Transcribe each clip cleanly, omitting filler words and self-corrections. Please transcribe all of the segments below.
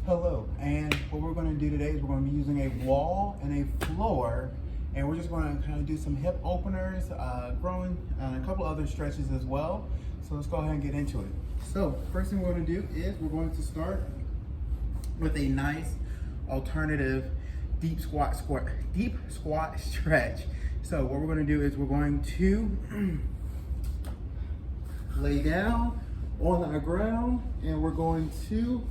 Hello, and what we're going to do today is we're going to be using a wall and a floor, and we're just going to kind of do some hip openers, growing, and a couple other stretches as well. So let's go ahead and get into it. So first thing we're going to do is we're going to start with a nice alternative deep squat stretch. So what we're going to do is we're going to lay down on the ground, and we're going to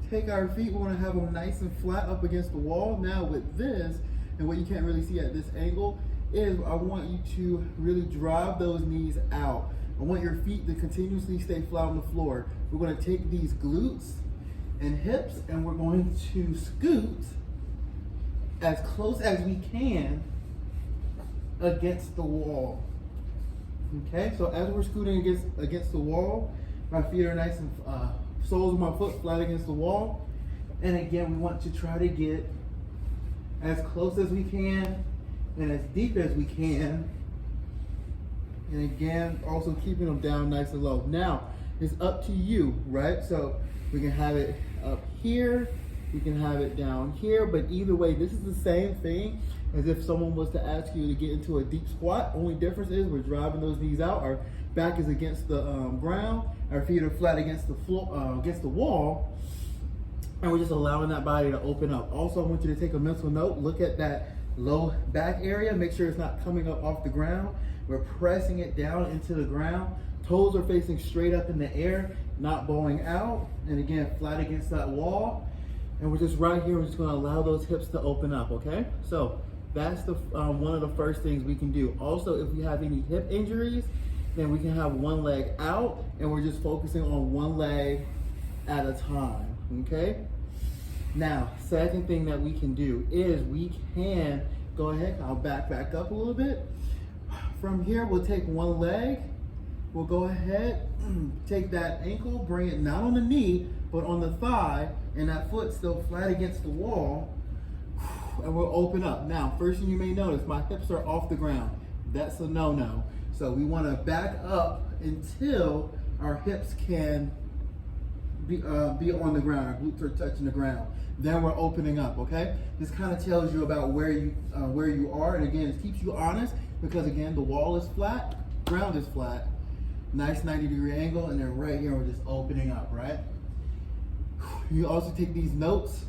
take our feet, we're going to have them nice and flat up against the wall. Now with this, and what you can't really see at this angle, is I want you to really drive those knees out. I want your feet to continuously stay flat on the floor. We're going to take these glutes and hips, and we're going to scoot as close as we can against the wall. Okay, so as we're scooting against the wall, my feet are nice and soles of my foot flat against the wall. And again, we want to try to get as close as we can and as deep as we can. And again, also keeping them down nice and low. Now, it's up to you, right? So we can have it up here, we can have it down here, but either way, this is the same thing as if someone was to ask you to get into a deep squat. Only difference is we're driving those knees out, our back is against the ground, our feet are flat against the floor, against the wall, and we're just allowing that body to open up. Also, I want you to take a mental note, look at that low back area, make sure it's not coming up off the ground. We're pressing it down into the ground. Toes are facing straight up in the air, not bowing out, and again, flat against that wall. And we're just right here, we're just gonna allow those hips to open up, okay? So that's the one of the first things we can do. Also, if we have any hip injuries, then we can have one leg out, and we're just focusing on one leg at a time, okay? Now, second thing that we can do is we can go ahead, I'll back up a little bit. From here, we'll take one leg, we'll go ahead, take that ankle, bring it not on the knee, but on the thigh, and that foot still flat against the wall, and we'll open up. Now, first thing you may notice, my hips are off the ground. That's a no-no. So we want to back up until our hips can be on the ground, our glutes are touching the ground. Then we're opening up, okay? This kind of tells you about where you are, and again, it keeps you honest, because again, the wall is flat, ground is flat, nice 90-degree angle, and then right here, we're just opening up, right? You also take these notes,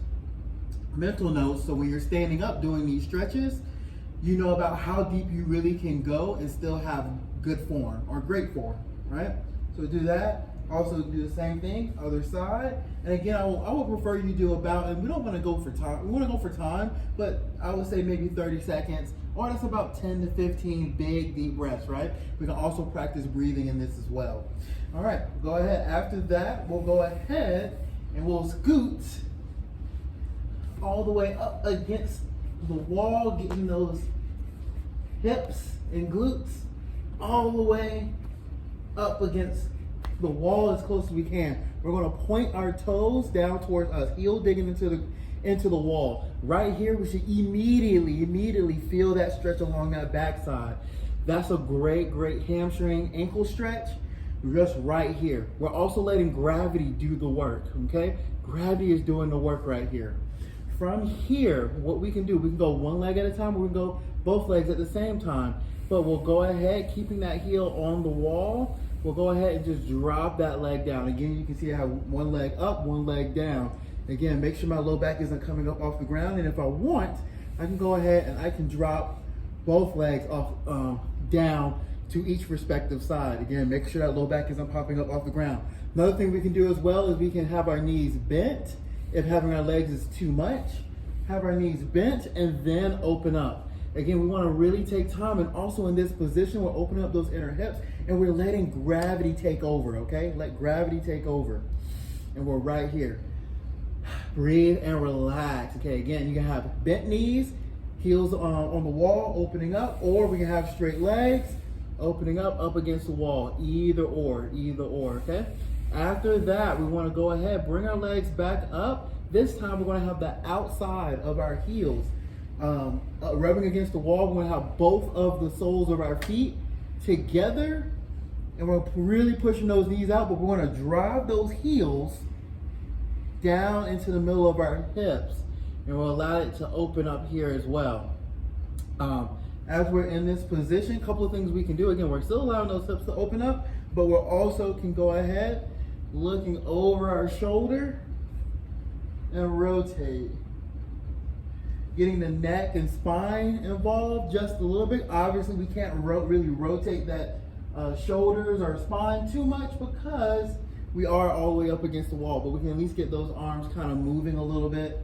mental notes, so when you're standing up doing these stretches, you know about how deep you really can go and still have good form or great form, right? So do that. Also do the same thing, other side. And again, I would prefer you do about, and we don't want to go for time, we want to go for time, but I would say maybe 30 seconds, or that's about 10 to 15 big deep breaths, right? We can also practice breathing in this as well. All right, go ahead. After that, we'll go ahead and we'll scoot all the way up against the wall, getting those hips and glutes all the way up against the wall as close as we can. We're going to point our toes down towards us, heel digging into the wall. Right here, we should immediately feel that stretch along that backside. That's a great hamstring ankle stretch. Just right here. We're also letting gravity do the work, okay? Gravity is doing the work right here. From here, what we can do, we can go one leg at a time, or we can go both legs at the same time. But we'll go ahead, keeping that heel on the wall, we'll go ahead and just drop that leg down. Again, you can see I have one leg up, one leg down. Again, make sure my low back isn't coming up off the ground, and if I want, I can go ahead and I can drop both legs off down to each respective side. Again, make sure that low back isn't popping up off the ground. Another thing we can do as well is we can have our knees bent. If having our legs is too much, have our knees bent and then open up. Again, we want to really take time, and also in this position, we're opening up those inner hips and we're letting gravity take over, okay? Let gravity take over. And we're right here. Breathe and relax. Okay, again, you can have bent knees, heels on the wall, opening up, or we can have straight legs, opening up against the wall, either or, okay? After that, we want to go ahead, bring our legs back up. This time, we're going to have the outside of our heels rubbing against the wall. We're going to have both of the soles of our feet together, and we're really pushing those knees out, but we're going to drive those heels down into the middle of our hips, and we'll allow it to open up here as well. As we're in this position, a couple of things we can do. Again, we're still allowing those hips to open up, but we also can go ahead, looking over our shoulder and rotate. Getting the neck and spine involved just a little bit. Obviously, we can't really rotate that shoulders or spine too much because we are all the way up against the wall, but we can at least get those arms kind of moving a little bit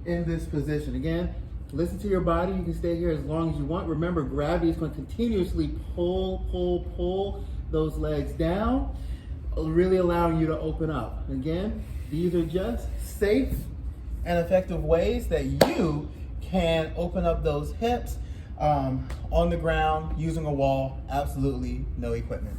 in this position. Again, listen to your body. You can stay here as long as you want. Remember, gravity is going to continuously pull those legs down, really allowing you to open up. Again, these are just safe and effective ways that you can open up those hips on the ground using a wall, absolutely no equipment.